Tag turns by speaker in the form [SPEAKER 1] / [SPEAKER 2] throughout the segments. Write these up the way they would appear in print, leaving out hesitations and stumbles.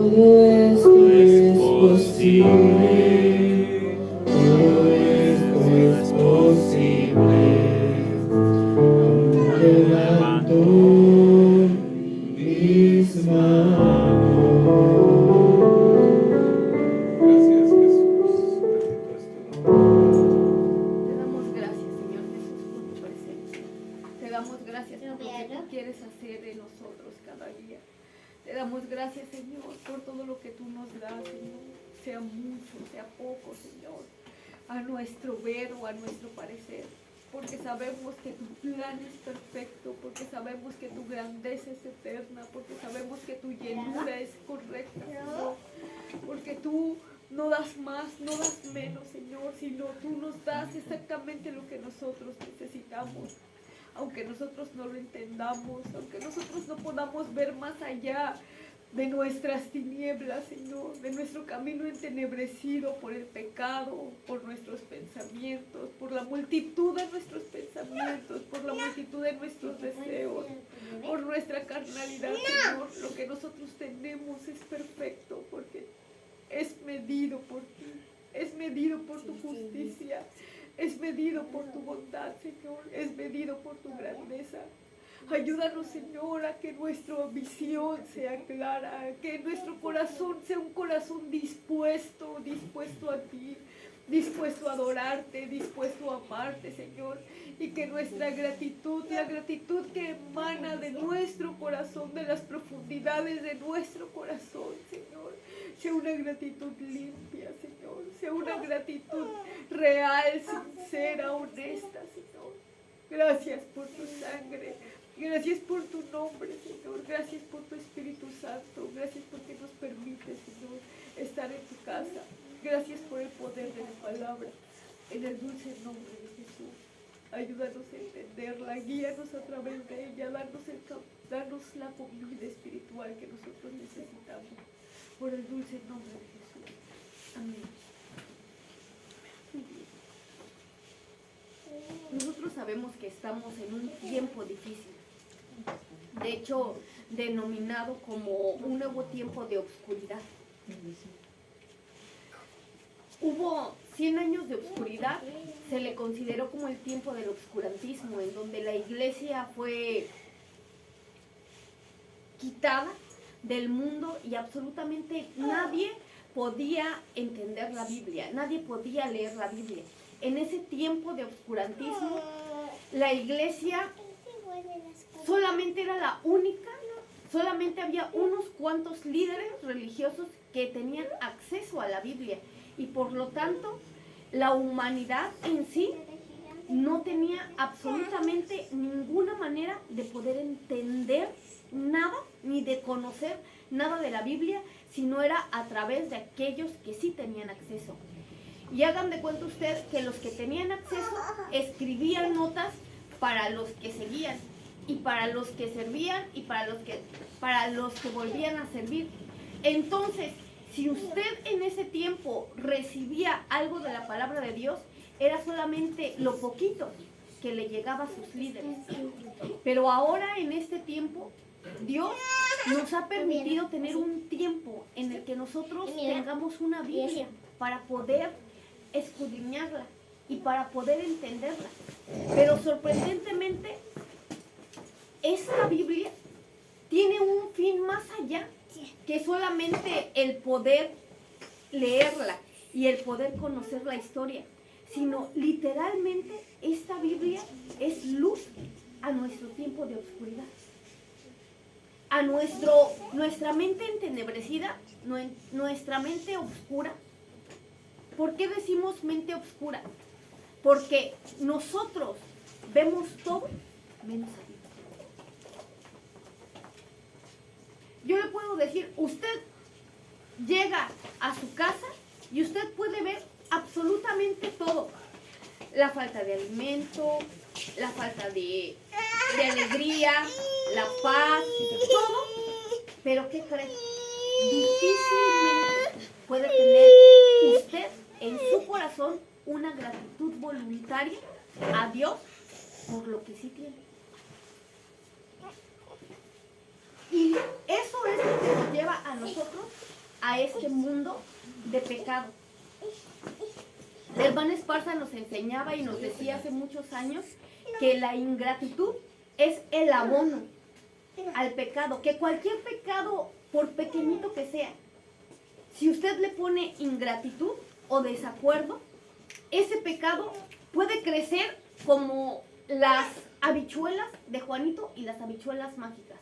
[SPEAKER 1] Todo es posible, todo esto es posible. Levanto mis manos. Gracias, Jesús. Bendito es tu nombre.
[SPEAKER 2] Te damos gracias, Señor Jesús, por tu presencia. Te damos gracias por lo que tú quieres hacer en nosotros cada día. Te damos gracias, Señor, por todo lo que tú nos das, Señor. Sea mucho, sea poco, Señor. A nuestro ver o a nuestro parecer. Porque sabemos que tu plan es perfecto. Porque sabemos que tu grandeza es eterna. Porque sabemos que tu llenura es correcta, Señor. Porque tú no das más, no das menos, Señor, sino tú nos das exactamente lo que nosotros necesitamos. Aunque nosotros no lo entendamos, aunque nosotros no podamos ver más allá de nuestras tinieblas, Señor, de nuestro camino entenebrecido por el pecado, por nuestros pensamientos, por la multitud de nuestros pensamientos, por la multitud de nuestros deseos, por nuestra carnalidad, Señor. Lo que nosotros tenemos es perfecto porque es medido por ti, es medido por tu justicia, es medido por tu bondad, Señor, es medido por tu grandeza. Ayúdanos, Señor, a que nuestra visión sea clara, que nuestro corazón sea un corazón dispuesto a ti, dispuesto a adorarte, dispuesto a amarte, Señor, y que nuestra gratitud, la gratitud que emana de nuestro corazón, de las profundidades de nuestro corazón, Señor, sea una gratitud limpia, Señor, sea una gratitud real, sincera, honesta, Señor. Gracias por tu sangre, gracias por tu nombre, Señor, gracias por tu Espíritu Santo, gracias porque nos permite, Señor, estar en tu casa. Gracias por el poder de la palabra, en el dulce nombre de Jesús. Ayúdanos a entenderla, guíanos a través de ella, danos la comida espiritual que nosotros necesitamos. Por el dulce nombre de Jesús. Amén. Nosotros sabemos que estamos en un tiempo difícil. De hecho, denominado como un nuevo tiempo de oscuridad. Hubo 100 años de oscuridad, se le consideró como el tiempo del obscurantismo, en donde la iglesia fue quitada del mundo y absolutamente nadie podía entender la Biblia, nadie podía leer la Biblia. En ese tiempo de obscurantismo, la iglesia solamente era la única, solamente había unos cuantos líderes religiosos que tenían acceso a la Biblia. Y por lo tanto, la humanidad en sí no tenía absolutamente ninguna manera de poder entender nada, ni de conocer nada de la Biblia, si no era a través de aquellos que sí tenían acceso. Y hagan de cuenta ustedes que los que tenían acceso escribían notas para los que seguían, y para los que servían, y para los que volvían a servir. Entonces, si usted en ese tiempo recibía algo de la palabra de Dios, era solamente lo poquito que le llegaba a sus líderes. Pero ahora en este tiempo, Dios nos ha permitido tener un tiempo en el que nosotros tengamos una Biblia para poder escudriñarla y para poder entenderla. Pero sorprendentemente, esta Biblia tiene un fin más allá que solamente el poder leerla y el poder conocer la historia, sino literalmente esta Biblia es luz a nuestro tiempo de oscuridad, a nuestra mente entenebrecida, nuestra mente oscura. ¿Por qué decimos mente oscura? Porque nosotros vemos todo menos a Dios. Yo le puedo decir, usted llega a su casa y usted puede ver absolutamente todo. La falta de alimento, la falta de alegría, la paz, todo. Pero ¿qué cree? Difícilmente puede tener usted en su corazón una gratitud voluntaria a Dios por lo que sí tiene. Y eso es lo que nos lleva a nosotros a este mundo de pecado. La hermana Esparza nos enseñaba y nos decía hace muchos años que la ingratitud es el abono al pecado, que cualquier pecado, por pequeñito que sea, si usted le pone ingratitud o desacuerdo, ese pecado puede crecer como las habichuelas de Juanito y las habichuelas mágicas.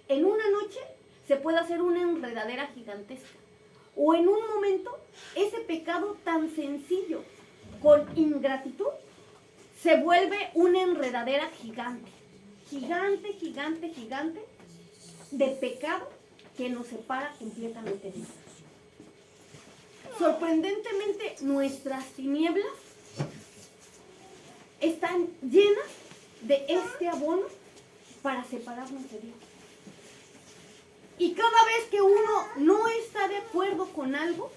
[SPEAKER 2] En una noche se puede hacer una enredadera gigantesca. O en un momento, ese pecado tan sencillo, con ingratitud, se vuelve una enredadera gigante. Gigante, gigante, gigante, de pecado que nos separa completamente de Dios. Sorprendentemente, nuestras tinieblas están llenas de este abono para separarnos de Dios. Y cada vez que uno no está de acuerdo con algo,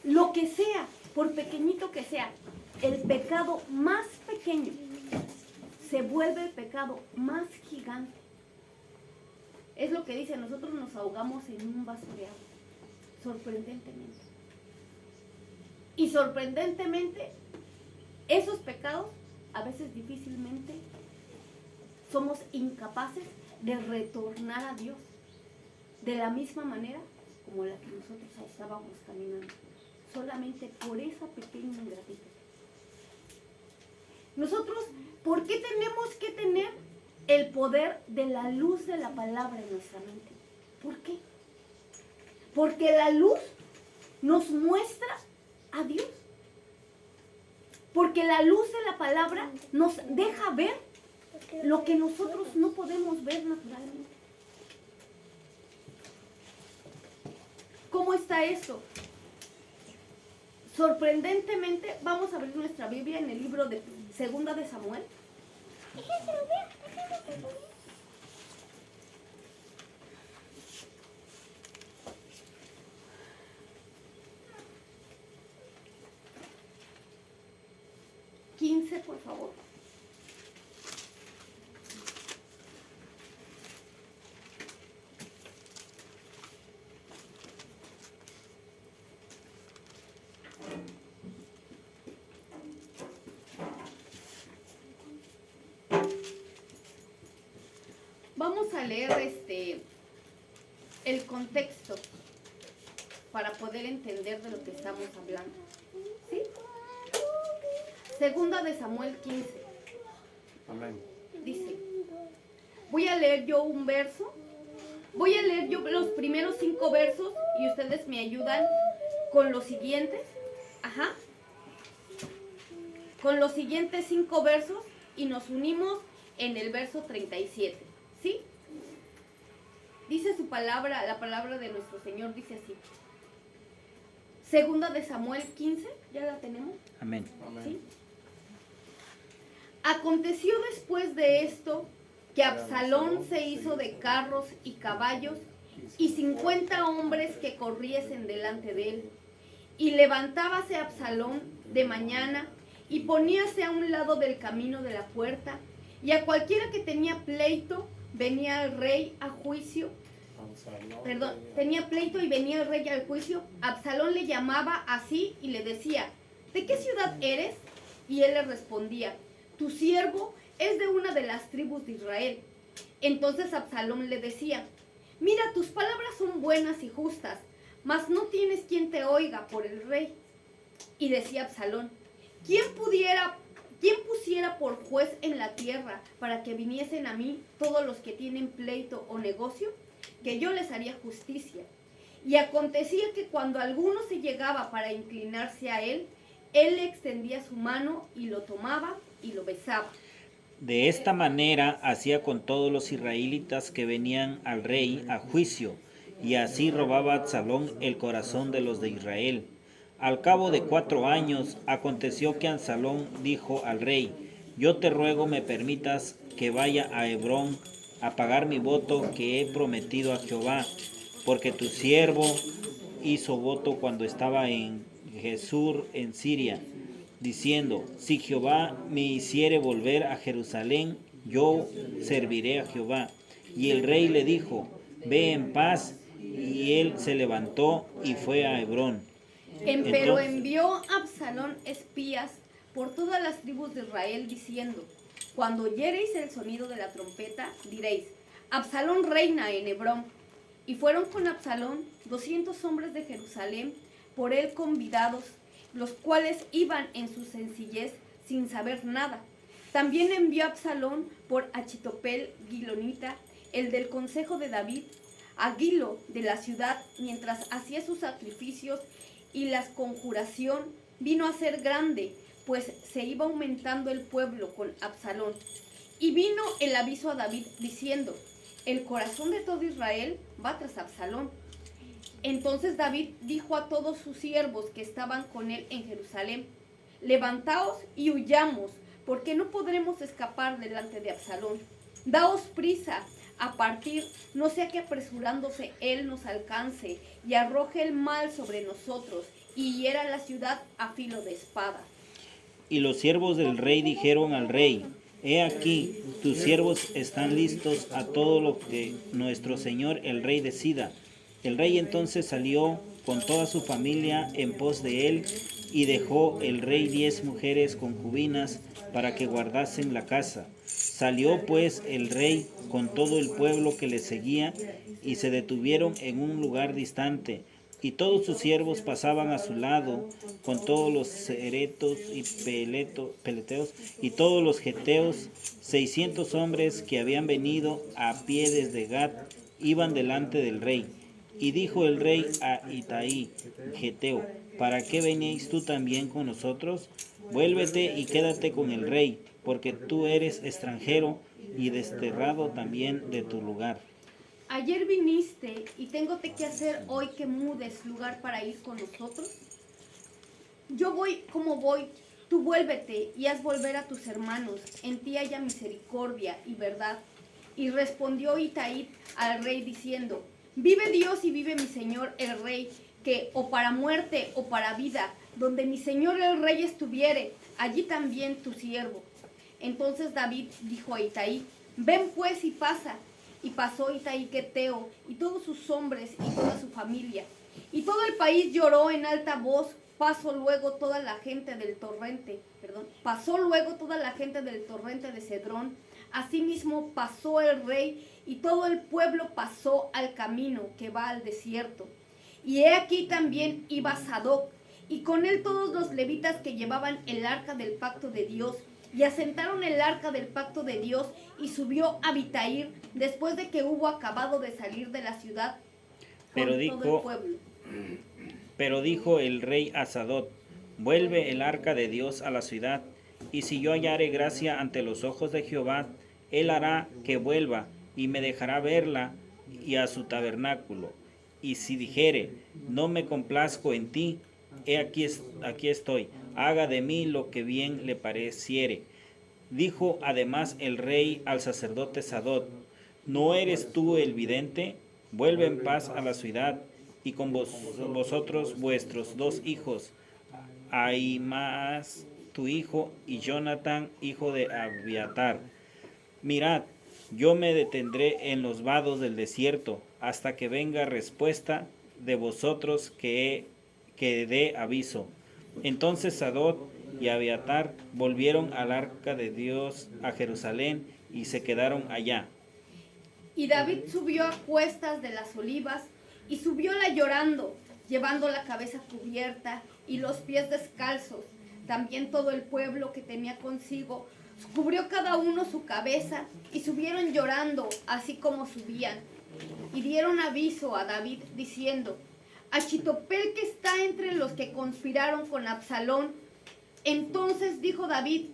[SPEAKER 2] lo que sea, por pequeñito que sea, el pecado más pequeño se vuelve el pecado más gigante. Es lo que dice, nosotros nos ahogamos en un vaso de agua, sorprendentemente. Y sorprendentemente, esos pecados a veces difícilmente somos incapaces de retornar a Dios de la misma manera como la que nosotros estábamos caminando, solamente por esa pequeña ingratitud. Nosotros, ¿por qué tenemos que tener el poder de la luz de la palabra en nuestra mente? ¿Por qué? Porque la luz nos muestra a Dios. Porque la luz de la palabra nos deja ver lo que nosotros no podemos ver naturalmente. ¿Cómo está esto? Sorprendentemente, vamos a abrir nuestra Biblia en el libro de Segunda de Samuel. 15, por favor. Vamos a leer el contexto para poder entender de lo que estamos hablando. ¿Sí? Segunda de Samuel 15.
[SPEAKER 1] Amén.
[SPEAKER 2] Dice, voy a leer yo un verso. Voy a leer yo los primeros 5 versos y ustedes me ayudan con los siguientes. Ajá. Con los siguientes 5 versos y nos unimos en el verso 37. ¿Sí? Dice su palabra, la palabra de nuestro Señor dice así. Segunda de Samuel 15, ¿ya la tenemos?
[SPEAKER 3] Amén.
[SPEAKER 2] ¿Sí? Aconteció después de esto que Absalón se hizo de carros y caballos y 50 hombres que corriesen delante de él. Y levantábase Absalón de mañana y poníase a un lado del camino de la puerta, y a cualquiera que tenía pleito venía el rey a juicio. Tenía pleito y venía el rey al juicio. Absalón le llamaba así y le decía, ¿de qué ciudad eres? Y él le respondía, tu siervo es de una de las tribus de Israel. Entonces Absalón le decía, mira, tus palabras son buenas y justas, mas no tienes quien te oiga por el rey. Y decía Absalón, ¿quién pusiera por juez en la tierra para que viniesen a mí todos los que tienen pleito o negocio? Que yo les haría justicia. Y acontecía que cuando alguno se llegaba para inclinarse a él, él le extendía su mano y lo tomaba y lo besaba.
[SPEAKER 3] De esta manera hacía con todos los israelitas que venían al rey a juicio, y así robaba Absalón el corazón de los de Israel. Al cabo de 4 años aconteció que Absalón dijo al rey, yo te ruego me permitas que vaya a Hebrón a pagar mi voto que he prometido a Jehová, porque tu siervo hizo voto cuando estaba en Gesur en Siria, diciendo, si Jehová me hiciere volver a Jerusalén, yo serviré a Jehová. Y el rey le dijo, ve en paz, Y él se levantó y fue a Hebrón.
[SPEAKER 2] Pero
[SPEAKER 3] Entonces-
[SPEAKER 2] envió Absalón espías por todas las tribus de Israel, diciendo: cuando oyereis el sonido de la trompeta, diréis: Absalón reina en Hebrón. Y fueron con Absalón 200 hombres de Jerusalén, por él convidados, los cuales iban en su sencillez sin saber nada. También envió Absalón por Achitopel Gilonita, el del consejo de David, a Gilo de la ciudad, mientras hacía sus sacrificios, y la conjuración vino a ser grande, pues se iba aumentando el pueblo con Absalón. Y vino el aviso a David diciendo: el corazón de todo Israel va tras Absalón. Entonces David dijo a todos sus siervos que estaban con él en Jerusalén: levantaos y huyamos, porque no podremos escapar delante de Absalón. Daos prisa a partir, no sea que apresurándose él nos alcance y arroje el mal sobre nosotros y hiera la ciudad a filo de espada.
[SPEAKER 3] Y los siervos del rey dijeron al rey: he aquí, tus siervos están listos a todo lo que nuestro señor el rey decida. El rey entonces salió con toda su familia en pos de él, y dejó el rey 10 mujeres concubinas para que guardasen la casa. Salió pues el rey con todo el pueblo que le seguía, y se detuvieron en un lugar distante. Y todos sus siervos pasaban a su lado, con todos los ceretos y peleteos y todos los geteos. 600 hombres que habían venido a pie desde Gat iban delante del rey. Y dijo el rey a Itaí, geteo: ¿para qué veníais tú también con nosotros? Vuélvete y quédate con el rey, porque tú eres extranjero y desterrado también de tu lugar.
[SPEAKER 2] Ayer viniste y téngote que hacer hoy que mudes lugar para ir con nosotros. Yo voy como voy, tú vuélvete y haz volver a tus hermanos, en ti haya misericordia y verdad. Y respondió Itaí al rey diciendo: vive Dios y vive mi señor el rey, que o para muerte o para vida, donde mi señor el rey estuviere, allí también tu siervo. Entonces David dijo a Itaí: ven pues y pasa. Y pasó Itaí geteo y todos sus hombres y toda su familia. Y todo el país lloró en alta voz. Pasó luego toda la gente del torrente de Cedrón. Asimismo pasó el rey y todo el pueblo pasó al camino que va al desierto. Y he aquí también iba Sadoc, y con él todos los levitas que llevaban el arca del pacto de Dios. Y asentaron el arca del pacto de Dios, y subió Abitair después de que hubo acabado de salir de la ciudad con todo el pueblo.
[SPEAKER 3] Pero dijo el rey a Sadot: vuelve el arca de Dios a la ciudad, y si yo hallare gracia ante los ojos de Jehová, él hará que vuelva, y me dejará verla y a su tabernáculo. Y si dijere: no me complazco en ti, he aquí estoy, haga de mí lo que bien le pareciere. Dijo además el rey al sacerdote Sadot: ¿no eres tú el vidente? Vuelve en paz a la ciudad, y con vosotros vuestros 2 hijos, Ahimaas tu hijo, y Jonathan hijo de Abiatar. Mirad, yo me detendré en los vados del desierto, hasta que venga respuesta de vosotros que dé aviso. Entonces Sadot y Abiatar volvieron al arca de Dios a Jerusalén, y se quedaron allá.
[SPEAKER 2] Y David subió a cuestas de las olivas, y subióla llorando, llevando la cabeza cubierta y los pies descalzos. También todo el pueblo que tenía consigo cubrió cada uno su cabeza, y subieron llorando, así como subían. Y dieron aviso a David, diciendo: Achitopel, que está entre los que conspiraron con Absalón. Entonces dijo David: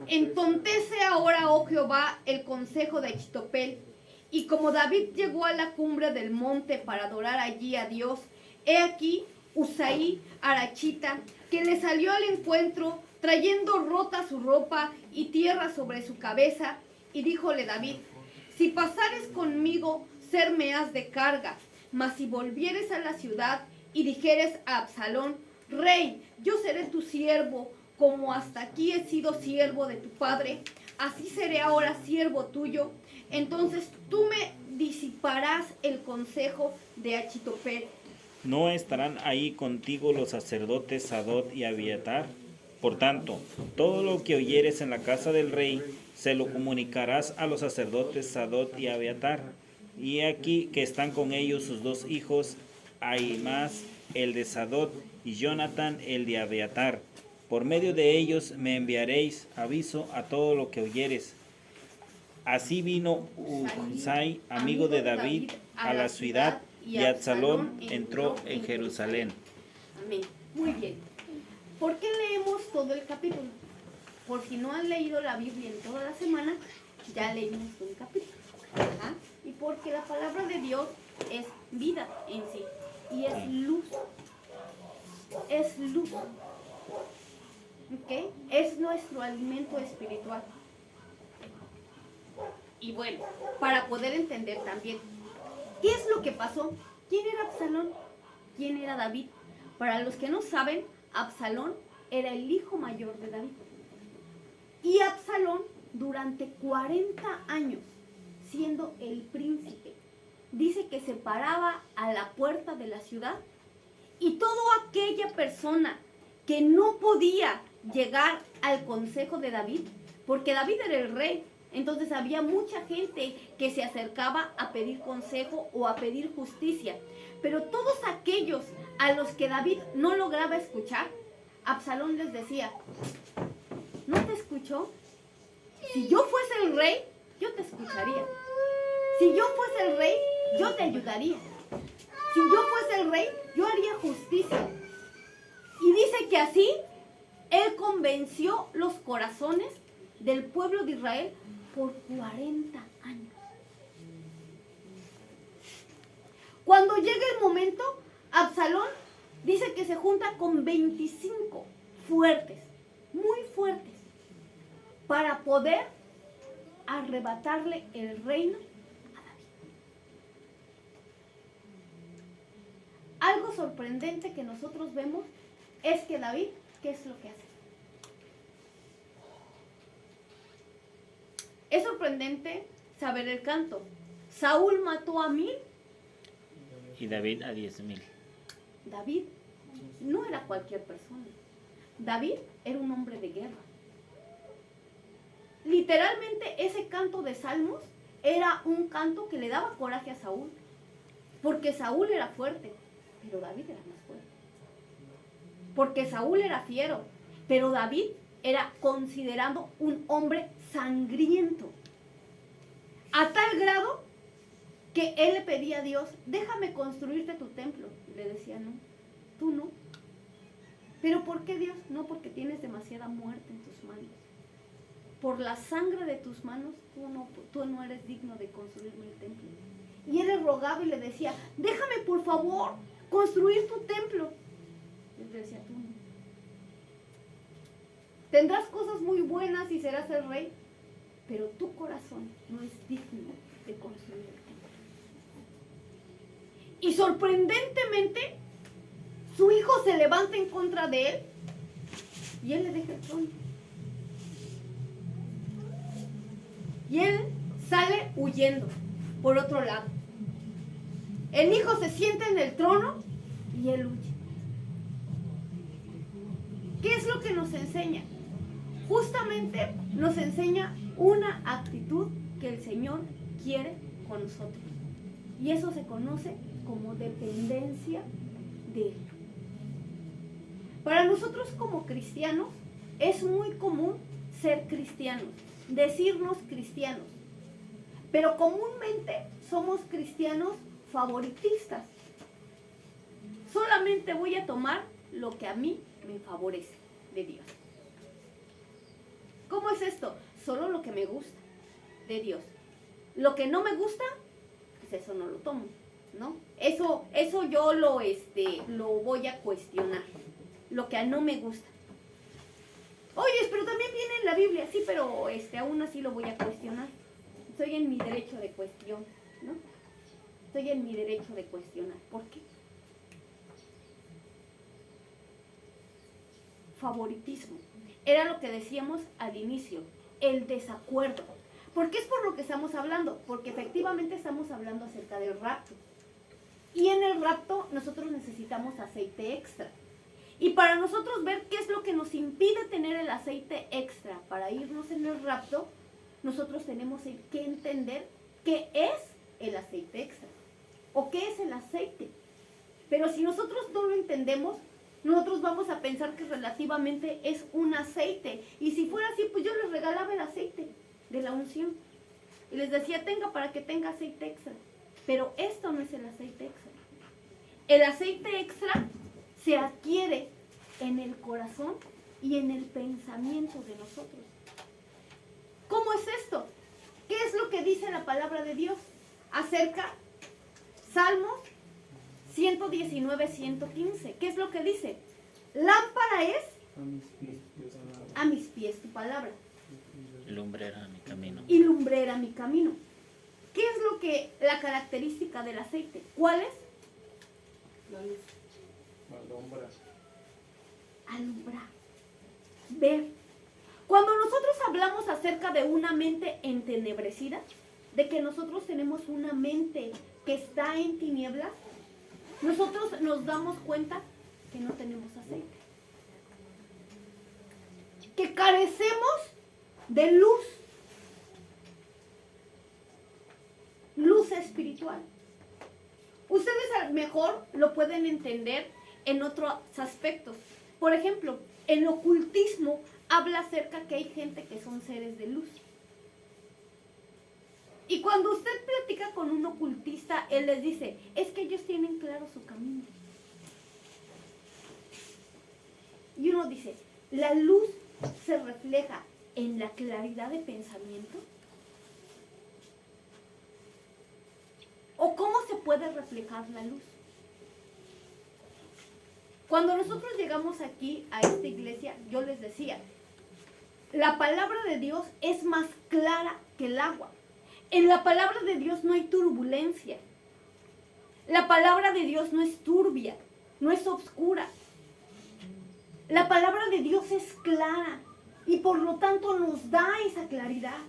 [SPEAKER 2] entontece ahora, oh Jehová, el consejo de Achitopel. Y como David llegó a la cumbre del monte para adorar allí a Dios, he aquí Usaí Arachita, que le salió al encuentro, trayendo rota su ropa y tierra sobre su cabeza, y díjole David: si pasares conmigo, serme has de carga, mas si volvieres a la ciudad y dijeres a Absalón: rey, yo seré tu siervo, como hasta aquí he sido siervo de tu padre, así seré ahora siervo tuyo. entonces tú me disiparás el consejo de Achitofel.
[SPEAKER 3] ¿No estarán ahí contigo los sacerdotes Sadot y Abiatar? Por tanto, todo lo que oyeres en la casa del rey, se lo comunicarás a los sacerdotes Sadot y Abiatar. Y aquí que están con ellos sus 2 hijos, Ahimaas el de Sadot y Jonathan el de Abiatar. Por medio de ellos me enviaréis aviso a todo lo que oyeres. Así vino Usai, amigo de David, a la ciudad, y Absalón entró en Jerusalén.
[SPEAKER 2] Amén. Muy bien. ¿Por qué leemos todo el capítulo? Por si no han leído la Biblia en toda la semana, ya leímos un capítulo. Ajá. Y porque la palabra de Dios es vida en sí. Y es luz. Es luz. ¿Ok? Es nuestro alimento espiritual. Y bueno, para poder entender también, ¿qué es lo que pasó? ¿Quién era Absalón? ¿Quién era David? Para los que no saben, Absalón era el hijo mayor de David. Y Absalón, durante 40 años, siendo el príncipe, dice que se paraba a la puerta de la ciudad y toda aquella persona que no podía llegar al consejo de David, porque David era el rey, entonces había mucha gente que se acercaba a pedir consejo o a pedir justicia. Pero todos aquellos a los que David no lograba escuchar, Absalón les decía, ¿no te escuchó? Si yo fuese el rey, yo te escucharía. Si yo fuese el rey, yo te ayudaría. Si yo fuese el rey, yo haría justicia. Y dice que así, él convenció los corazones del pueblo de Israel por 40 años. Cuando llega el momento, Absalón dice que se junta con 25 fuertes, muy fuertes, para poder arrebatarle el reino a David. Algo sorprendente que nosotros vemos es que David, ¿qué es lo que hace? Es sorprendente saber el canto. Saúl mató a 1000.
[SPEAKER 3] Y David a 10,000.
[SPEAKER 2] David no era cualquier persona. David era un hombre de guerra. Literalmente ese canto de Salmos era un canto que le daba coraje a Saúl. Porque Saúl era fuerte, pero David era más fuerte. Porque Saúl era fiero, pero David era considerado un hombre sangriento. A tal grado que él le pedía a Dios, déjame construirte tu templo. Y le decía, no, tú no. ¿Pero por qué, Dios? No, porque tienes demasiada muerte en tus manos. Por la sangre de tus manos, tú no eres digno de construirme el templo. Y él le rogaba y le decía, déjame por favor construir tu templo. Y él le decía, tú no. Tendrás cosas muy buenas y serás el rey, pero tu corazón no es digno de construir el templo. Y sorprendentemente, su hijo se levanta en contra de él y él le deja el trono. Y él sale huyendo por otro lado. El hijo se sienta en el trono y él huye. ¿Qué es lo que nos enseña? Justamente nos enseña una actitud que el Señor quiere con nosotros. Y eso se conoce como dependencia de Él. Para nosotros como cristianos es muy común ser cristianos, decirnos cristianos. Pero comúnmente somos cristianos favoritistas. Solamente voy a tomar lo que a mí me favorece de Dios. ¿Cómo es esto? Solo lo que me gusta de Dios. Lo que no me gusta, pues eso no lo tomo, ¿no? Eso yo lo voy a cuestionar. Lo que no me gusta. Oye, pero también viene en la Biblia, sí, pero aún así lo voy a cuestionar. Estoy en mi derecho de cuestión, ¿no? Estoy en mi derecho de cuestionar. ¿Por qué? Favoritismo. Era lo que decíamos al inicio, el desacuerdo.
[SPEAKER 4] Porque es por lo que estamos hablando, porque efectivamente estamos hablando acerca del rapto. Y en el rapto nosotros necesitamos aceite extra. Y para nosotros ver qué es lo que nos impide tener el aceite extra para irnos en el rapto, nosotros tenemos que entender qué es el aceite extra o qué es el aceite. Pero si nosotros no lo entendemos, nosotros vamos a pensar que relativamente es un aceite. Y si fuera así, pues yo les regalaba el aceite de la unción. Y les decía, tenga para que tenga aceite extra. Pero esto no es el aceite extra. El aceite extra se adquiere en el corazón y en el pensamiento de nosotros. ¿Cómo es esto? ¿Qué es lo que dice la palabra de Dios acerca? Salmos 119, 115. ¿Qué es lo que dice? Lámpara es a mis pies tu palabra.
[SPEAKER 3] Lumbrera mi camino.
[SPEAKER 4] Y lumbrera mi camino. ¿Qué es lo que la característica del aceite? ¿Cuál es?
[SPEAKER 2] La luz.
[SPEAKER 1] Alumbra.
[SPEAKER 4] Alumbrar. Ver. Cuando nosotros hablamos acerca de una mente entenebrecida, de que nosotros tenemos una mente que está en tinieblas, nosotros nos damos cuenta que no tenemos aceite. Que carecemos de luz. Luz espiritual. Ustedes a lo mejor lo pueden entender en otros aspectos. Por ejemplo, el ocultismo habla acerca que hay gente que son seres de luz. Y cuando usted platica con un ocultista, él les dice, es que ellos tienen claro su camino. Y uno dice, ¿la luz se refleja en la claridad de pensamiento? ¿O cómo se puede reflejar la luz? Cuando nosotros llegamos aquí a esta iglesia, yo les decía, la palabra de Dios es más clara que el agua. En la palabra de Dios no hay turbulencia. La palabra de Dios no es turbia, no es oscura. La palabra de Dios es clara y por lo tanto nos da esa claridad.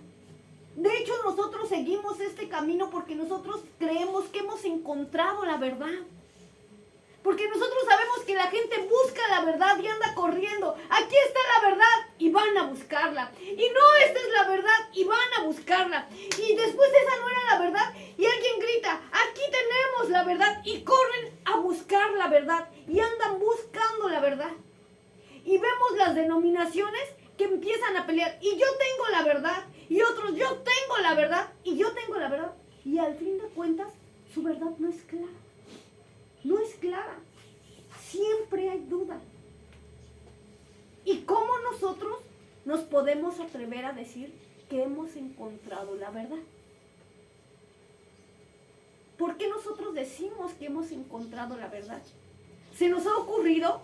[SPEAKER 4] De hecho, nosotros seguimos este camino porque nosotros creemos que hemos encontrado la verdad. Porque nosotros sabemos que la gente busca la verdad y anda corriendo. Aquí está la verdad y van a buscarla. Y no, esta es la verdad y van a buscarla. Y después esa no era la verdad y alguien grita, aquí tenemos la verdad. Y corren a buscar la verdad y andan buscando la verdad. Y vemos las denominaciones que empiezan a pelear. Y yo tengo la verdad. Y otros, yo tengo la verdad. Y yo tengo la verdad. Y al fin de cuentas, su verdad no es clara. No es clara. Siempre hay duda. ¿Y cómo nosotros nos podemos atrever a decir que hemos encontrado la verdad? ¿Por qué nosotros decimos que hemos encontrado la verdad? ¿Se nos ha ocurrido?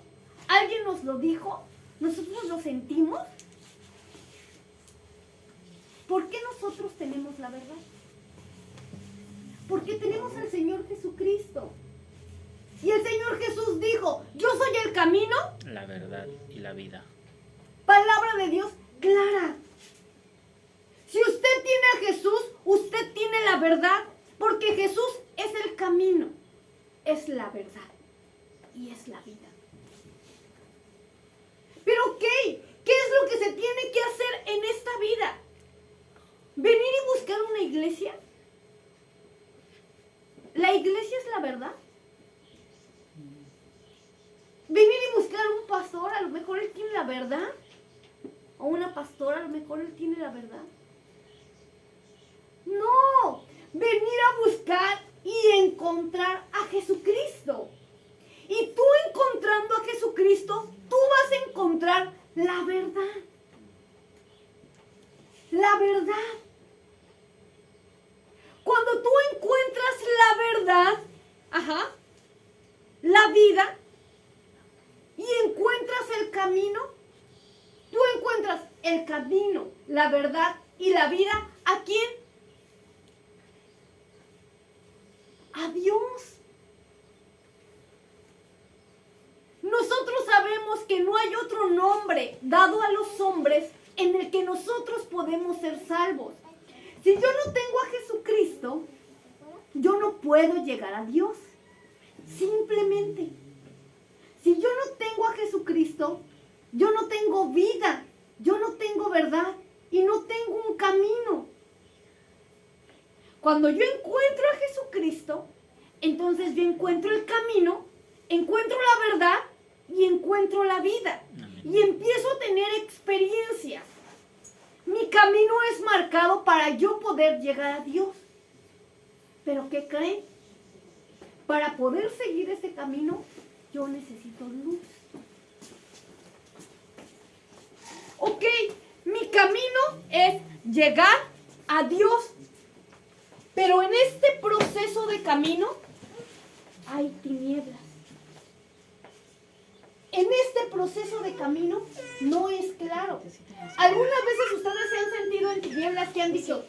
[SPEAKER 4] ¿Alguien nos lo dijo? ¿Nosotros lo sentimos? ¿Por qué nosotros tenemos la verdad? Porque tenemos al Señor Jesucristo. Y el Señor Jesús dijo, yo soy el camino,
[SPEAKER 3] La verdad y la vida.
[SPEAKER 4] palabra de Dios clara. Si usted tiene a Jesús, usted tiene la verdad, porque Jesús es el camino, es la verdad y es la vida. Pero ¿qué es lo que se tiene que hacer en esta vida? ¿Venir y buscar una iglesia? ¿La iglesia es la verdad? Venir y buscar un pastor, a lo mejor él tiene la verdad. O una pastora, a lo mejor él tiene la verdad. No, venir a buscar y encontrar a Jesucristo. Y tú encontrando a Jesucristo, tú vas a encontrar la verdad. La verdad. Cuando tú encuentras la verdad, la vida, y encuentras el camino, tú encuentras el camino, la verdad y la vida, ¿a quién? A Dios. Nosotros sabemos que no hay otro nombre dado a los hombres en el que nosotros podemos ser salvos. Si yo no tengo a Jesucristo, yo no puedo llegar a Dios. Simplemente. Si yo no tengo a Jesucristo, yo no tengo vida, yo no tengo verdad y no tengo un camino. Cuando yo encuentro a Jesucristo, entonces yo encuentro el camino, encuentro la verdad y encuentro la vida. Y empiezo a tener experiencias. Mi camino es marcado para yo poder llegar a Dios. ¿Pero qué creen? Para poder seguir ese camino, yo necesito luz. Ok, mi camino es llegar a Dios. Pero en este proceso de camino hay tinieblas. En este proceso de camino no es claro. Algunas veces ustedes se han sentido en tinieblas que han dicho,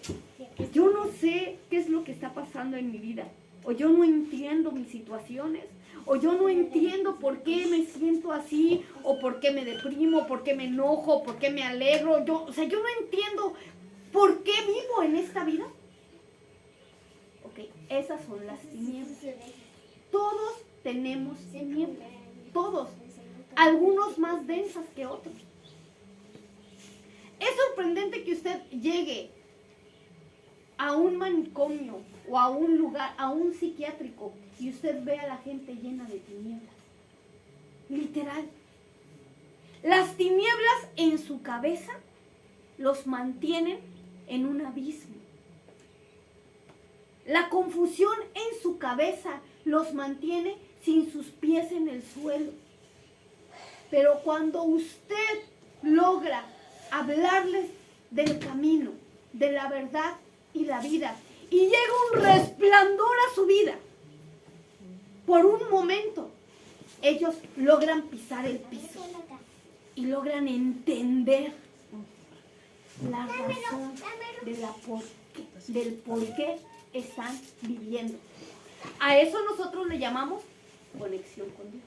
[SPEAKER 4] yo no sé qué es lo que está pasando en mi vida. O yo no entiendo mis situaciones. O yo no entiendo por qué me siento así. O por qué me deprimo, por qué me enojo, por qué me alegro. Yo no entiendo por qué vivo en esta vida. Ok, esas son las tinieblas. Todos tenemos tinieblas. Todos. Algunos más densas que otros. Es sorprendente que usted llegue a un manicomio o a un lugar, a un psiquiátrico, y usted ve a la gente llena de tinieblas. Literal. Las tinieblas en su cabeza los mantienen en un abismo. La confusión en su cabeza los mantiene sin sus pies en el suelo. Pero cuando usted logra hablarles del camino, de la verdad y la vida, y llega un resplandor a su vida, por un momento, ellos logran pisar el piso y logran entender la razón del por qué están viviendo. A eso nosotros le llamamos conexión con Dios.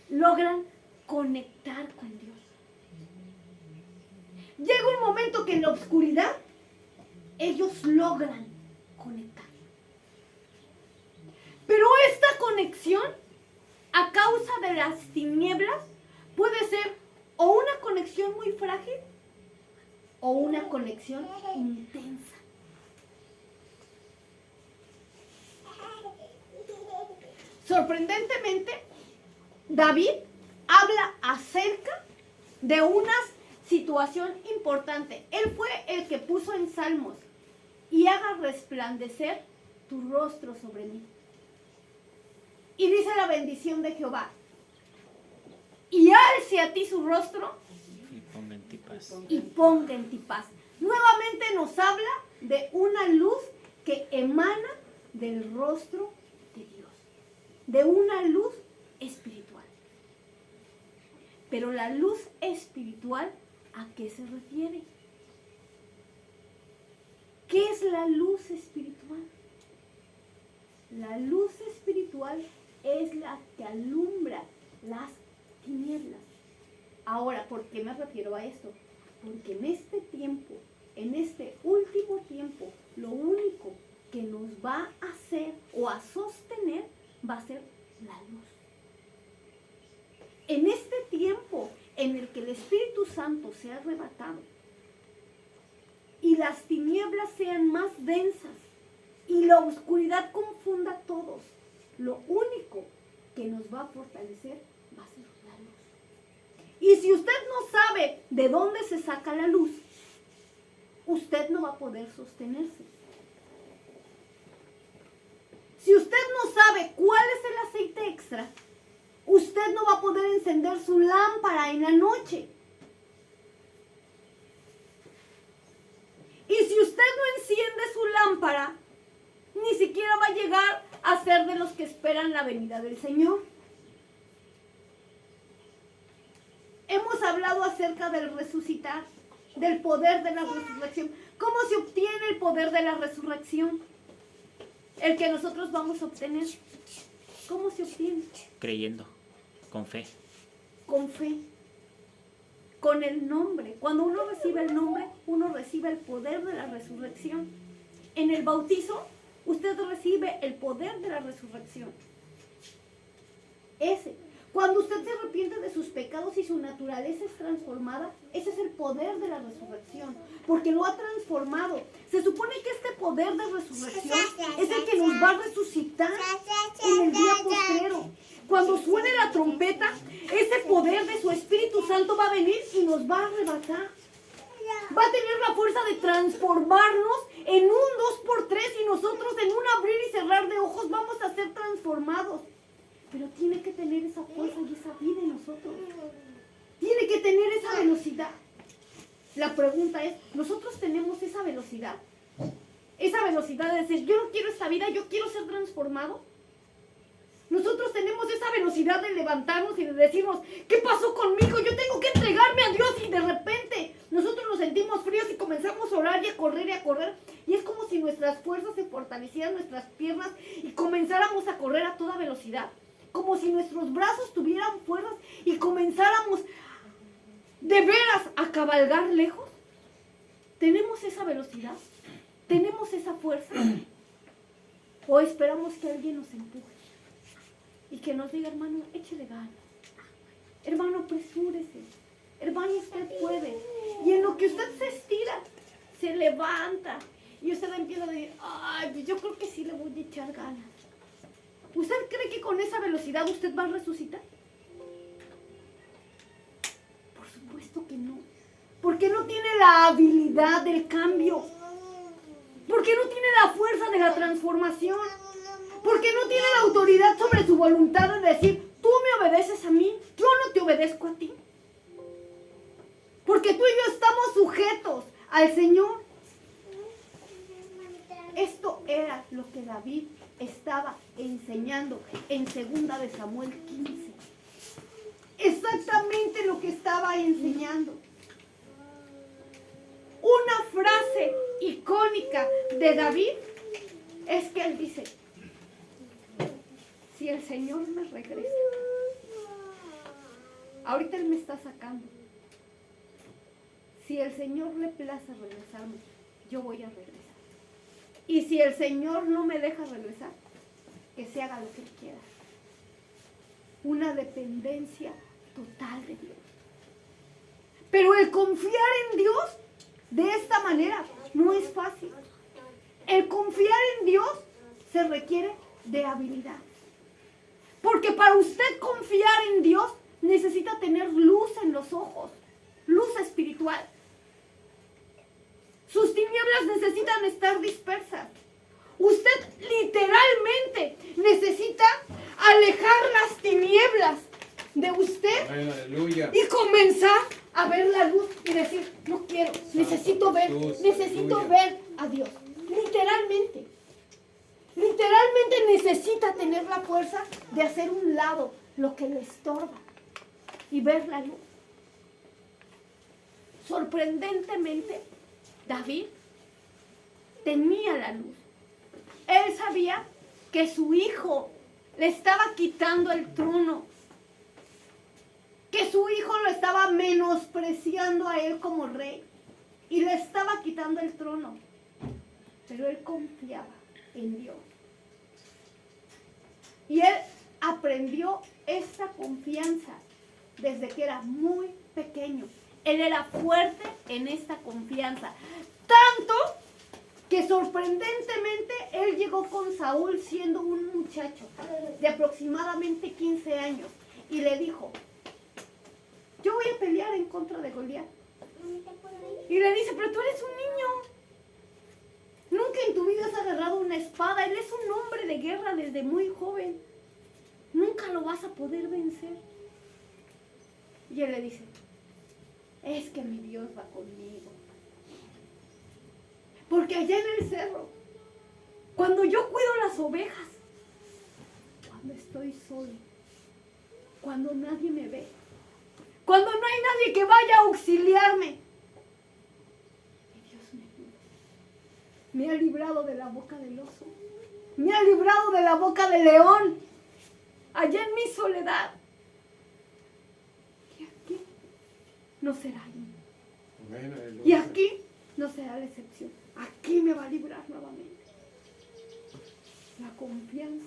[SPEAKER 4] Logran conectar con Dios. Llega un momento que en la oscuridad ellos logran conectar. Pero esta conexión, a causa de las tinieblas, puede ser o una conexión muy frágil o una conexión intensa. Sorprendentemente, David habla acerca de una situación importante. Él fue el que puso en Salmos, y haga resplandecer tu rostro sobre mí. Y dice la bendición de Jehová, y alce a ti su rostro
[SPEAKER 3] Y ponga en ti paz.
[SPEAKER 4] y ponga en ti paz. Nuevamente nos habla de una luz que emana del rostro de Dios, de una luz espiritual. Pero la luz espiritual, ¿a qué se refiere? ¿Qué es la luz espiritual? La luz espiritual es la que alumbra las tinieblas. Ahora, ¿por qué me refiero a esto? Porque en este tiempo, en este último tiempo, lo único que nos va a hacer o a sostener va a ser la luz. En este tiempo en el que el Espíritu Santo sea arrebatado y las tinieblas sean más densas y la oscuridad confunda a todos, lo único que nos va a fortalecer va a ser la luz. Y si usted no sabe de dónde se saca la luz, usted no va a poder sostenerse. Si usted no sabe cuál es el aceite extra, usted no va a poder encender su lámpara en la noche. Y si usted no enciende su lámpara, ni siquiera va a llegar a ser de los que esperan la venida del Señor. Hemos hablado acerca del resucitar, del poder de la resurrección. ¿Cómo se obtiene el poder de la resurrección? El que nosotros vamos a obtener. ¿Cómo se obtiene?
[SPEAKER 3] Creyendo, con fe.
[SPEAKER 4] Con fe. con el nombre. Cuando uno recibe el nombre, uno recibe el poder de la resurrección. En el bautizo, usted recibe el poder de la resurrección. Cuando usted se arrepiente de sus pecados y su naturaleza es transformada, ese es el poder de la resurrección, porque lo ha transformado. Se supone que este poder de resurrección es el que nos va a resucitar en el día postrero. Cuando suene la trompeta, ese poder de su Espíritu Santo va a venir y nos va a arrebatar. Va a tener la fuerza de transformarnos en un 2x3 y nosotros en un abrir y cerrar de ojos vamos a ser transformados. Pero tiene que tener esa fuerza y esa vida en nosotros. Tiene que tener esa velocidad. La pregunta es, ¿nosotros tenemos esa velocidad? Esa velocidad de decir, yo no quiero esta vida, yo quiero ser transformado. Nosotros tenemos esa velocidad de levantarnos y de decirnos, ¿qué pasó conmigo? Yo tengo que entregarme a Dios, y de repente nosotros nos sentimos fríos y comenzamos a orar y a correr y a correr. Y es como si nuestras fuerzas se fortalecieran, nuestras piernas, y comenzáramos a correr a toda velocidad. Como si nuestros brazos tuvieran fuerzas y comenzáramos de veras a cabalgar lejos. ¿Tenemos esa velocidad? ¿Tenemos esa fuerza? ¿O esperamos que alguien nos empuje? Y que nos diga, hermano, échele ganas. Hermano, apresúrese. Hermano, usted puede. Y en lo que usted se estira, se levanta. Y usted empieza a decir, ay, pues yo creo que sí le voy a echar ganas. ¿Usted cree que con esa velocidad usted va a resucitar? Por supuesto que no. Porque no tiene la habilidad del cambio. Porque no tiene la fuerza de la transformación. Porque no tiene la autoridad sobre su voluntad de decir, tú me obedeces a mí, yo no te obedezco a ti. Porque tú y yo estamos sujetos al Señor. Esto era lo que David estaba enseñando en 2 de Samuel 15. Exactamente lo que estaba enseñando. Una frase icónica de David es que él dice, si el Señor me regresa, ahorita Él me está sacando, si el Señor le place regresarme, yo voy a regresar. Y si el Señor no me deja regresar, que se haga lo que Él quiera. Una dependencia total de Dios. Pero el confiar en Dios de esta manera no es fácil. El confiar en Dios se requiere de habilidad. Porque para usted confiar en Dios necesita tener luz en los ojos, luz espiritual. Sus tinieblas necesitan estar dispersas. Usted literalmente necesita alejar las tinieblas de usted.
[SPEAKER 1] Aleluya.
[SPEAKER 4] Y comenzar a ver la luz y decir, no quiero, necesito ver a Dios. Literalmente. Literalmente necesita tener la fuerza de hacer un lado lo que le estorba y ver la luz. Sorprendentemente, David tenía la luz. Él sabía que su hijo le estaba quitando el trono, que su hijo lo estaba menospreciando a él como rey y le estaba quitando el trono. Pero él confiaba en Dios. Y él aprendió esta confianza desde que era muy pequeño. Él era fuerte en esta confianza. Tanto que sorprendentemente él llegó con Saúl siendo un muchacho de aproximadamente 15 años. Y le dijo, yo voy a pelear en contra de Goliat. Y le dice, pero tú eres un niño. Nunca en tu vida has agarrado una espada. Él es un hombre de guerra desde muy joven. Nunca lo vas a poder vencer. Y él le dice, es que mi Dios va conmigo. Porque allá en el cerro, cuando yo cuido las ovejas, cuando estoy solo, cuando nadie me ve, cuando no hay nadie que vaya a auxiliarme, Dios me ayuda. Me ha librado de la boca del oso, me ha librado de la boca del león, allá en mi soledad. Y aquí, no será ahí.
[SPEAKER 1] Amén, aleluya.
[SPEAKER 4] Y aquí no será la excepción. Aquí me va a librar nuevamente. La confianza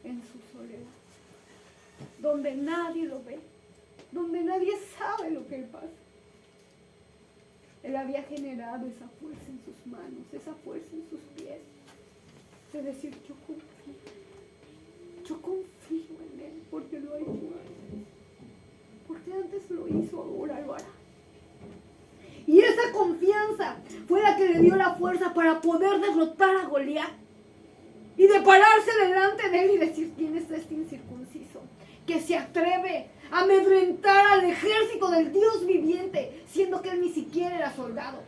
[SPEAKER 4] en su soledad. Donde nadie lo ve. Donde nadie sabe lo que él pasa. Él había generado esa fuerza en sus manos, esa fuerza en sus pies. De decir, yo confío en él porque lo ha hecho antes. Porque antes lo hizo, ahora lo hará. Y esa confianza fue la que le dio la fuerza para poder derrotar a Goliat. Y de pararse delante de él y decir, ¿quién es este incircunciso que se atreve a amedrentar al ejército del Dios viviente, siendo que él ni siquiera era soldado?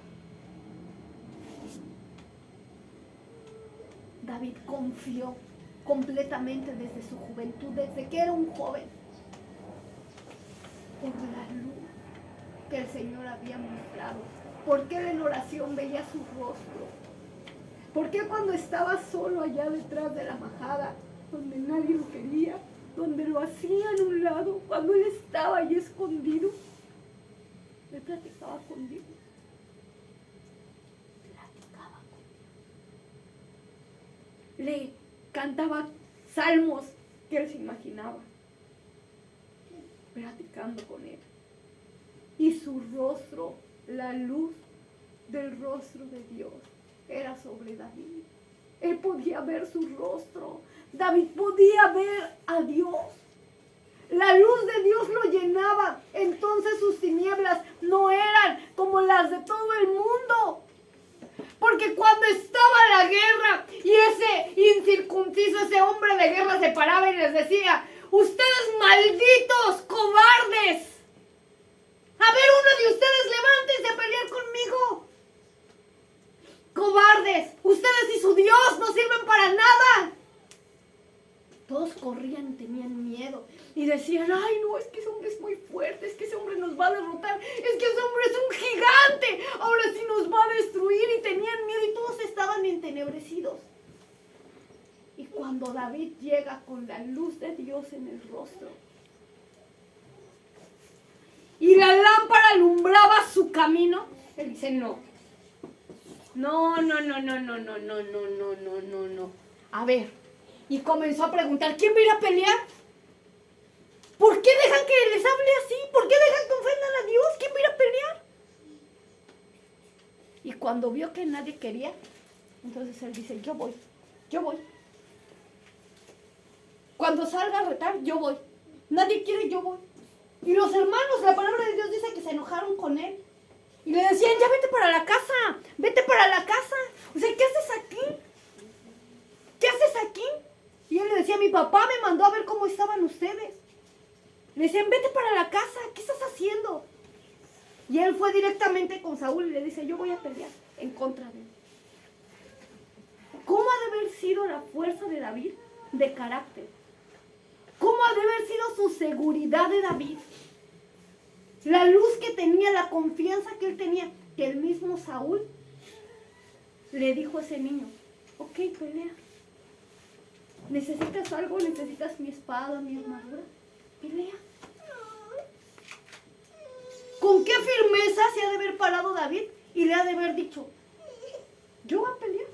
[SPEAKER 4] David confió completamente desde su juventud, desde que era un joven, por la luz que el Señor había mostrado. Porque él en oración veía su rostro. Porque cuando estaba solo allá detrás de la majada, donde nadie lo quería, donde lo hacían a un lado, cuando él estaba allí escondido, él platicaba con Dios. Platicaba con Dios. Le cantaba salmos que él se imaginaba, platicando con él. Y su rostro, la luz del rostro de Dios, era sobre David. Él podía ver su rostro. David podía ver a Dios. La luz de Dios lo llenaba. Entonces sus tinieblas no eran como las de todo el mundo. Porque cuando estaba la guerra y ese incircunciso, ese hombre de guerra se paraba y les decía, ustedes malditos cobardes, a ver, uno de ustedes levántense a pelear conmigo. Cobardes, ustedes y su Dios no sirven para nada. Todos corrían, tenían miedo y decían, ay no, es que ese hombre es muy fuerte, es que ese hombre nos va a derrotar, es que ese hombre es un gigante, ahora sí nos va a destruir, y tenían miedo y todos estaban entenebrecidos. Y cuando David llega con la luz de Dios en el rostro y la lámpara alumbraba su camino, él dice, no. A ver, y comenzó a preguntar, ¿quién va a ir a pelear? ¿Por qué dejan que les hable así? ¿Por qué dejan que ofendan a Dios? ¿Quién va a ir a pelear? Y cuando vio que nadie quería, entonces él dice, yo voy. Cuando salga a retar, yo voy. Nadie quiere, yo voy. Y los hermanos, la palabra de Dios dice que se enojaron con él. Y le decían, ya vete para la casa, vete para la casa. O sea, ¿qué haces aquí? ¿Qué haces aquí? Y él le decía, mi papá me mandó a ver cómo estaban ustedes. Le decían, vete para la casa, ¿qué estás haciendo? Y él fue directamente con Saúl y le dice, yo voy a pelear en contra de él. ¿Cómo ha de haber sido la fuerza de David de carácter? ¿Cómo ha de haber sido su seguridad de David? La luz que tenía, la confianza que él tenía, que el mismo Saúl le dijo a ese niño, ok, pelea. ¿Necesitas algo? ¿Necesitas mi espada, mi armadura? Pelea. ¿Con qué firmeza se ha de haber parado David y le ha de haber dicho, yo voy a pelear?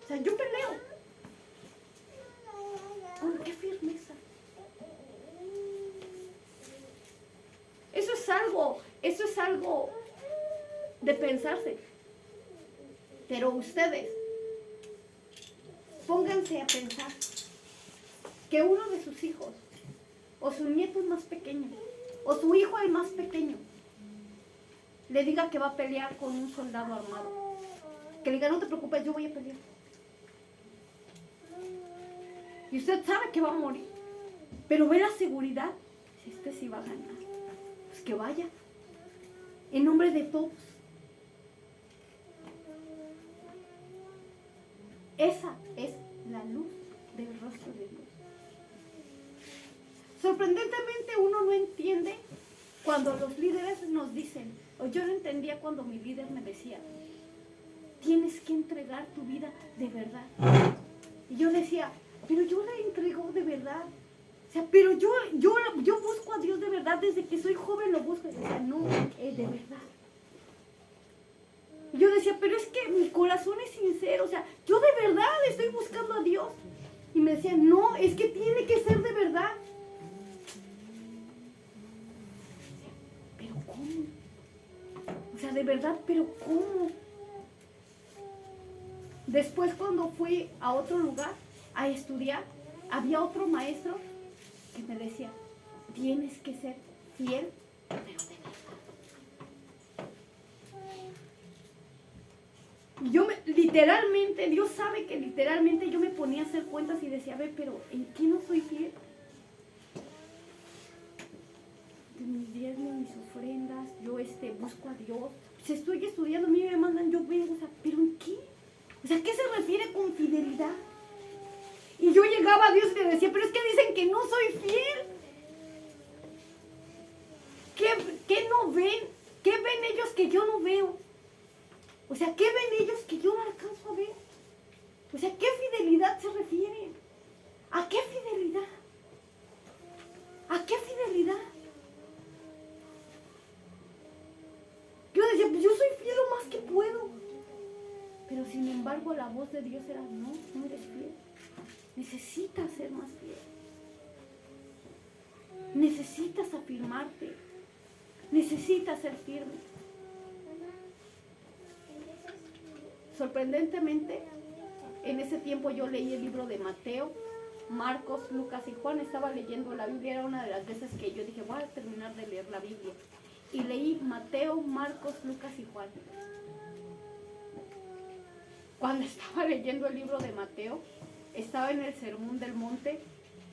[SPEAKER 4] O sea, yo peleo. ¿Con qué firmeza? Eso es algo de pensarse. Pero ustedes, pónganse a pensar que uno de sus hijos, o su nieto más pequeño, o su hijo el más pequeño, le diga que va a pelear con un soldado armado. Que le diga, no te preocupes, yo voy a pelear. Y usted sabe que va a morir, pero ve la seguridad. Si este sí va a ganar, pues que vaya, en nombre de todos. Esa es la luz del rostro de Dios. Sorprendentemente uno no entiende cuando los líderes nos dicen, o yo no entendía cuando mi líder me decía, tienes que entregar tu vida de verdad. Y yo decía, pero yo la entrego de verdad. O sea, pero yo busco a Dios de verdad, desde que soy joven lo busco. Y decía, no, es de verdad. Y yo decía, pero es que mi corazón es sincero, o sea, yo de verdad estoy buscando a Dios. Y me decía, no, es que tiene que ser de verdad. Pero ¿cómo? O sea, de verdad, pero ¿cómo? Después, cuando fui a otro lugar a estudiar, había otro maestro que me decía, tienes que ser fiel, pero de verdad. Y yo literalmente, Dios sabe que literalmente yo me ponía a hacer cuentas y decía, a ver, pero ¿en qué no soy fiel? De mis diezmos, mis ofrendas, yo busco a Dios. Si estoy estudiando, a mí me mandan, yo vengo, o sea, ¿pero en qué? O sea, ¿qué se refiere con fidelidad? Y yo llegaba a Dios y le decía, pero es que dicen que no soy fiel. ¿Qué no ven? ¿Qué ven ellos que yo no veo? O sea, ¿qué ven ellos que yo no alcanzo a ver? O sea, ¿qué fidelidad se refiere? ¿A qué fidelidad? ¿A qué fidelidad? Yo decía, pues yo soy fiel lo más que puedo. Pero sin embargo la voz de Dios era, no, no eres fiel. Necesitas ser más fiel. Necesitas afirmarte. Necesitas ser firme. Sorprendentemente, en ese tiempo yo leí el libro de Mateo, Marcos, Lucas y Juan. Estaba leyendo la Biblia, era una de las veces que yo dije, voy a terminar de leer la Biblia. Y leí Mateo, Marcos, Lucas y Juan. Cuando estaba leyendo el libro de Mateo, estaba en el Sermón del Monte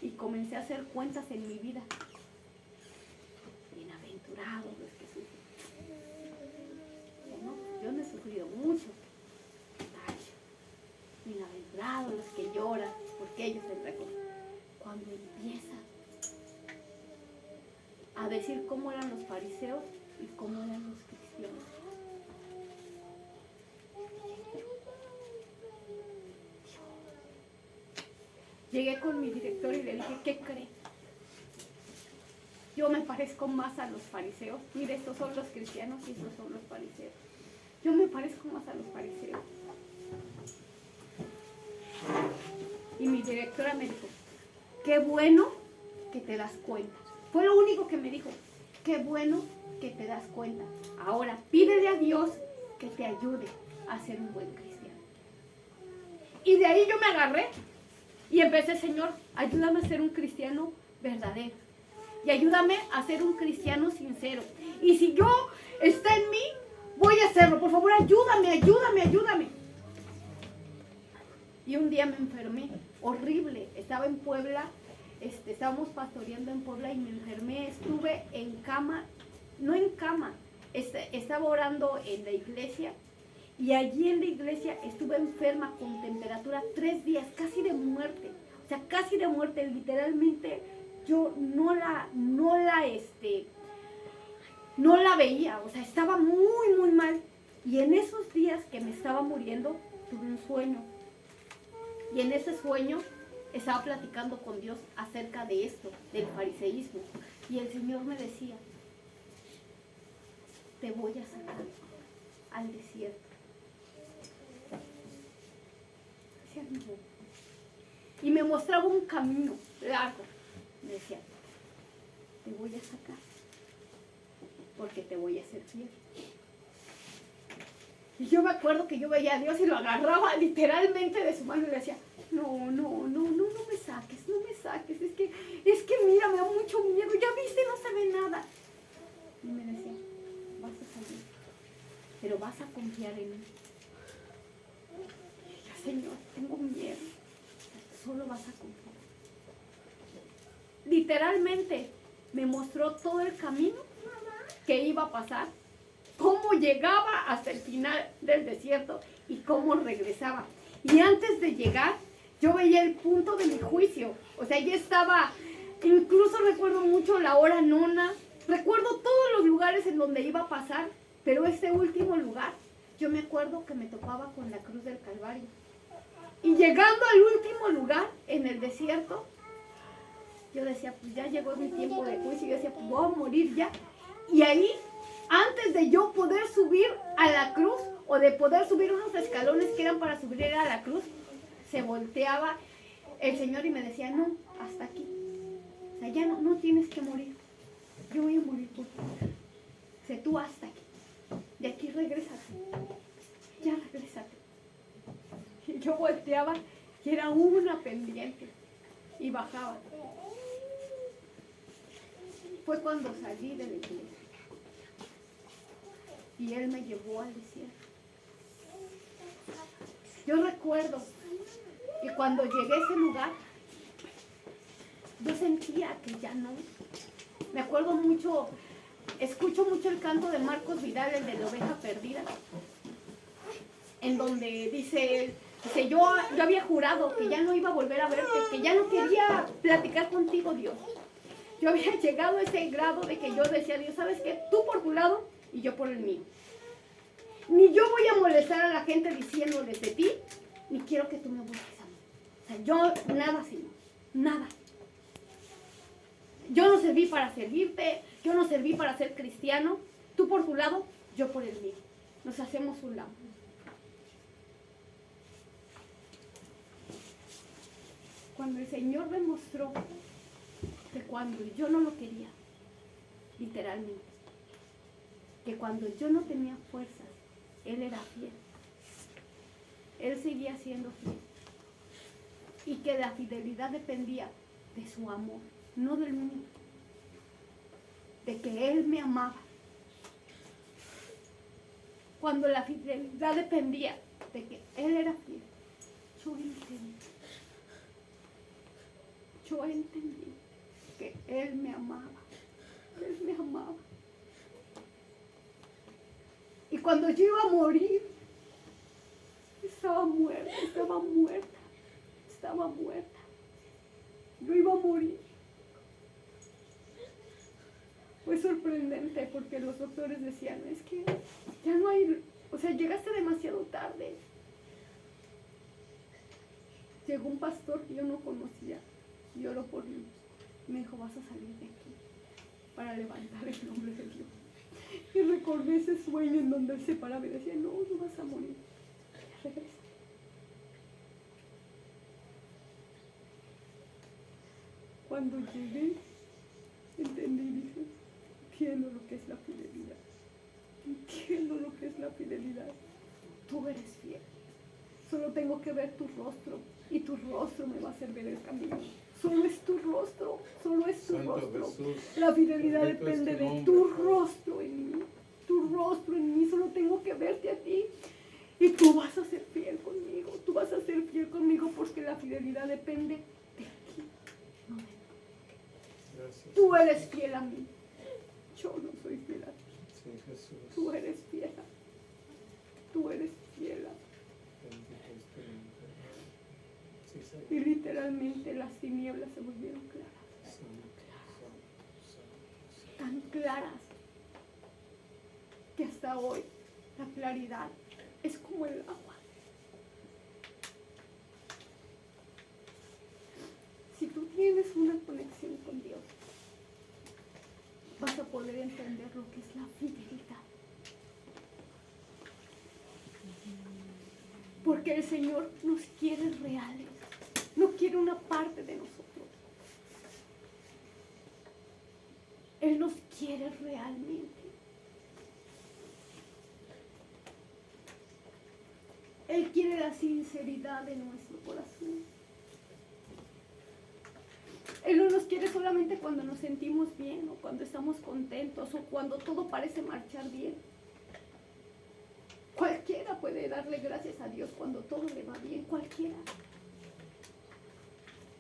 [SPEAKER 4] y comencé a hacer cuentas en mi vida. Bienaventurados los que sufren. Bueno, yo no he sufrido mucho. Bienaventurados los que lloran, porque ellos se recogen. Cuando empieza a decir cómo eran los fariseos y cómo eran los cristianos. Llegué con mi director y le dije, ¿qué cree? Yo me parezco más a los fariseos. Mire, estos son los cristianos y estos son los fariseos. Yo me parezco más a los fariseos. Y mi directora me dijo, qué bueno que te das cuenta. Fue lo único que me dijo, qué bueno que te das cuenta. Ahora pídele a Dios que te ayude a ser un buen cristiano. Y de ahí yo me agarré y empecé, Señor, ayúdame a ser un cristiano verdadero. Y ayúdame a ser un cristiano sincero. Y si yo está en mí, voy a hacerlo. Por favor, ayúdame, ayúdame, ayúdame. Y un día me enfermé, horrible. Estaba en Puebla, estábamos pastoreando en Puebla y me enfermé. Estuve en cama, no en cama, estaba orando en la iglesia. Y allí en la iglesia estuve enferma con temperatura 3 días, casi de muerte. O sea, casi de muerte, literalmente yo no la veía. O sea, estaba muy, muy mal. Y en esos días que me estaba muriendo, tuve un sueño. Y en ese sueño estaba platicando con Dios acerca de esto, del fariseísmo. Y el Señor me decía, te voy a sacar al desierto. Y me mostraba un camino largo. Me decía, te voy a sacar porque te voy a hacer fiel. Y yo me acuerdo que yo veía a Dios y lo agarraba literalmente de su mano y le decía, no me saques, no me saques, es que mira, me da mucho miedo, ya viste, no se ve nada. Y me decía, vas a salir, pero vas a confiar en mí. Y yo, Señor, tengo miedo, solo vas a confiar. Literalmente me mostró todo el camino que iba a pasar, cómo llegaba hasta el final del desierto y cómo regresaba. Y antes de llegar, yo veía el punto de mi juicio. O sea, ya estaba, incluso recuerdo mucho la hora nona, recuerdo todos los lugares en donde iba a pasar, pero ese último lugar, yo me acuerdo que me topaba con la cruz del Calvario. Y llegando al último lugar, en el desierto, yo decía, pues ya llegó mi tiempo de juicio, yo decía, pues voy a morir ya. Y ahí, antes de yo poder subir a la cruz, o de poder subir unos escalones que eran para subir a la cruz, se volteaba el Señor y me decía, no, hasta aquí. O sea, ya no tienes que morir. Yo voy a morir por ti. O sea, tú hasta aquí. De aquí regrésate. Ya regrésate. Y yo volteaba y era una pendiente. Y bajaba. Fue cuando salí de la iglesia. Y Él me llevó al desierto. Yo recuerdo que cuando llegué a ese lugar, yo sentía que ya no. Me acuerdo mucho, escucho mucho el canto de Marcos Vidal, el de la oveja perdida, en donde dice yo había jurado que ya no iba a volver a verte, que ya no quería platicar contigo, Dios. Yo había llegado a ese grado de que yo decía, Dios, ¿sabes qué? Tú por tu lado y yo por el mío. Ni yo voy a molestar a la gente diciéndoles de ti, ni quiero que tú me busques a mí. O sea, yo nada, Señor, nada. Yo no serví para servirte, yo no serví para ser cristiano. Tú por tu lado, yo por el mío. Nos hacemos un lado. Cuando el Señor me mostró que cuando yo no lo quería, literalmente, que cuando yo no tenía fuerzas, Él era fiel. Él seguía siendo fiel. Y que la fidelidad dependía de su amor, no del mío. De que Él me amaba. Cuando la fidelidad dependía de que Él era fiel, yo entendí. Yo entendí que Él me amaba. Él me amaba. Y cuando yo iba a morir, estaba muerta, estaba muerta, estaba muerta. Yo iba a morir. Fue sorprendente porque los doctores decían, es que ya no hay, o sea, llegaste demasiado tarde. Llegó un pastor que yo no conocía y oró por mí. Me dijo, vas a salir de aquí para levantar el nombre de Dios. Y recordé ese sueño en donde él se paraba y decía, no vas a morir. Ya regresa. Cuando llegué, entendí y dije, entiendo lo que es la fidelidad. Entiendo lo que es la fidelidad. Tú eres fiel. Solo tengo que ver tu rostro y tu rostro me va a hacer ver el camino. Solo es tu rostro, solo es tu
[SPEAKER 1] Santo
[SPEAKER 4] rostro.
[SPEAKER 1] Jesús,
[SPEAKER 4] La fidelidad
[SPEAKER 1] bendito es
[SPEAKER 4] depende
[SPEAKER 1] tu
[SPEAKER 4] de
[SPEAKER 1] nombre,
[SPEAKER 4] tu
[SPEAKER 1] Padre.
[SPEAKER 4] rostro en mí. Tu rostro en mí, solo tengo que verte a ti. Y tú vas a ser fiel conmigo. Tú vas a ser fiel conmigo porque la fidelidad depende de ti, no de mí.
[SPEAKER 1] Gracias.
[SPEAKER 4] Tú eres fiel a mí. Yo no soy fiel a ti.
[SPEAKER 1] Sí, Jesús.
[SPEAKER 4] Tú eres fiel a mí. Tú eres fiel a mí.
[SPEAKER 1] Bendito es tu nombre. Sí, Señor.
[SPEAKER 4] Y literalmente las tinieblas se volvieron claras.
[SPEAKER 1] Santo, santo, santo.
[SPEAKER 4] Tan claras que hasta hoy la claridad es como el agua. Si tú tienes una conexión con Dios, vas a poder entender lo que es la fidelidad. Porque el Señor nos quiere reales, no quiere una parte de nosotros. Él nos quiere realmente. Él quiere la sinceridad de nuestro corazón. Él no nos quiere solamente cuando nos sentimos bien o cuando estamos contentos o cuando todo parece marchar bien. Cualquiera puede darle gracias a Dios cuando todo le va bien, cualquiera.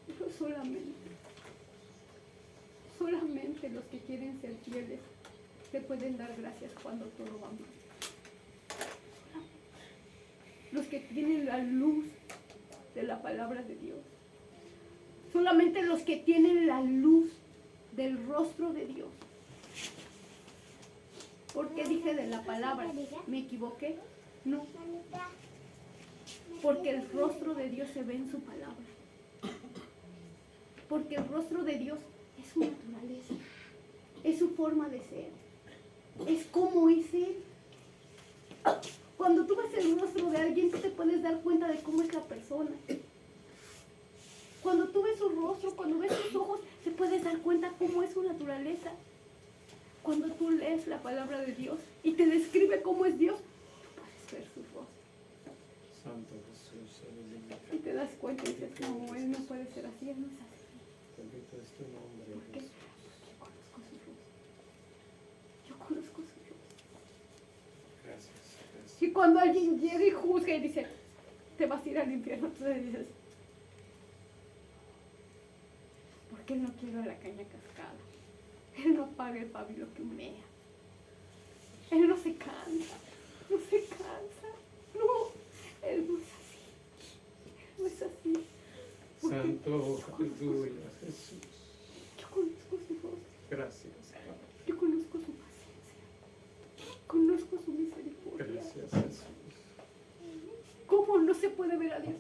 [SPEAKER 4] Pero solamente los que quieren ser fieles le pueden dar gracias cuando todo va mal. Los que tienen la luz de la palabra de Dios. Solamente los que tienen la luz del rostro de Dios. ¿Por qué dije de la palabra? ¿Me equivoqué? No. Porque el rostro de Dios se ve en su palabra. Porque el rostro de Dios es su naturaleza, es su forma de ser, es como es Él. Cuando tú ves el rostro de alguien, tú te puedes dar cuenta de cómo es la persona. Cuando tú ves su rostro, cuando ves sus ojos, te puedes dar cuenta cómo es su naturaleza. Cuando tú lees la palabra de Dios y te describe cómo es Dios, tú puedes ver su rostro.
[SPEAKER 1] Santo Jesús, aleluya.
[SPEAKER 4] Y te das cuenta y dices, no, Él no puede ser así, Él no es así.
[SPEAKER 1] Bendito es tu nombre,
[SPEAKER 4] ¿Por qué?
[SPEAKER 1] Jesús.
[SPEAKER 4] Porque yo conozco su rostro. Yo conozco su rostro.
[SPEAKER 1] Gracias, Jesús.
[SPEAKER 4] Y cuando alguien llega y juzga y dice, te vas a ir al infierno, tú le dices, ¿por qué no quiero la caña cascada? Él no apaga el pabilo que humea. Él no se cansa, no se cansa. No, Él no es así. Él no es así. Porque
[SPEAKER 1] Santo, aleluya, Jesús.
[SPEAKER 4] yo conozco su rostro,
[SPEAKER 1] Gracias, Padre.
[SPEAKER 4] yo conozco su paciencia, conozco su misericordia.
[SPEAKER 1] Gracias, Jesús.
[SPEAKER 4] ¿Cómo no se puede ver a Dios?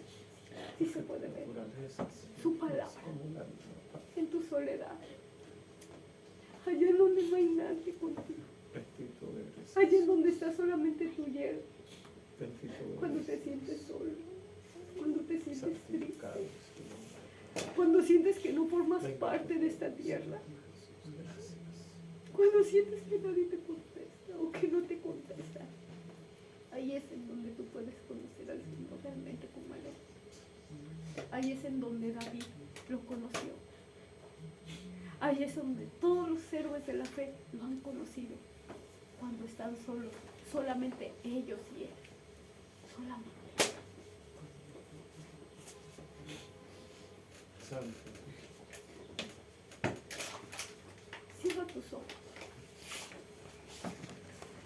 [SPEAKER 4] Sí se puede ver.
[SPEAKER 1] Naturaleza,
[SPEAKER 4] Su
[SPEAKER 1] Señor,
[SPEAKER 4] palabra.
[SPEAKER 1] es como la misma, Padre.
[SPEAKER 4] En tu soledad. Allá en donde no hay nadie contigo.
[SPEAKER 1] Bendito eres.
[SPEAKER 4] Allá en donde está solamente tu hielo.
[SPEAKER 1] Bendito eres.
[SPEAKER 4] Cuando te sientes solo. Cuando te sientes
[SPEAKER 1] Santificado
[SPEAKER 4] triste.
[SPEAKER 1] es tu nombre.
[SPEAKER 4] Cuando sientes que no formas
[SPEAKER 1] Bendito
[SPEAKER 4] parte de esta
[SPEAKER 1] eres,
[SPEAKER 4] tierra.
[SPEAKER 1] Señor Jesús, gracias.
[SPEAKER 4] Cuando sientes que nadie te contesta o que no te contesta. Ahí es en donde tú puedes conocer al Señor realmente como Él es. Ahí es en donde David lo conoció. Ahí es donde todos los héroes de la fe lo han conocido. Cuando están solos, solamente ellos y Él. Solamente.
[SPEAKER 1] Santo.
[SPEAKER 4] Cierra tus ojos.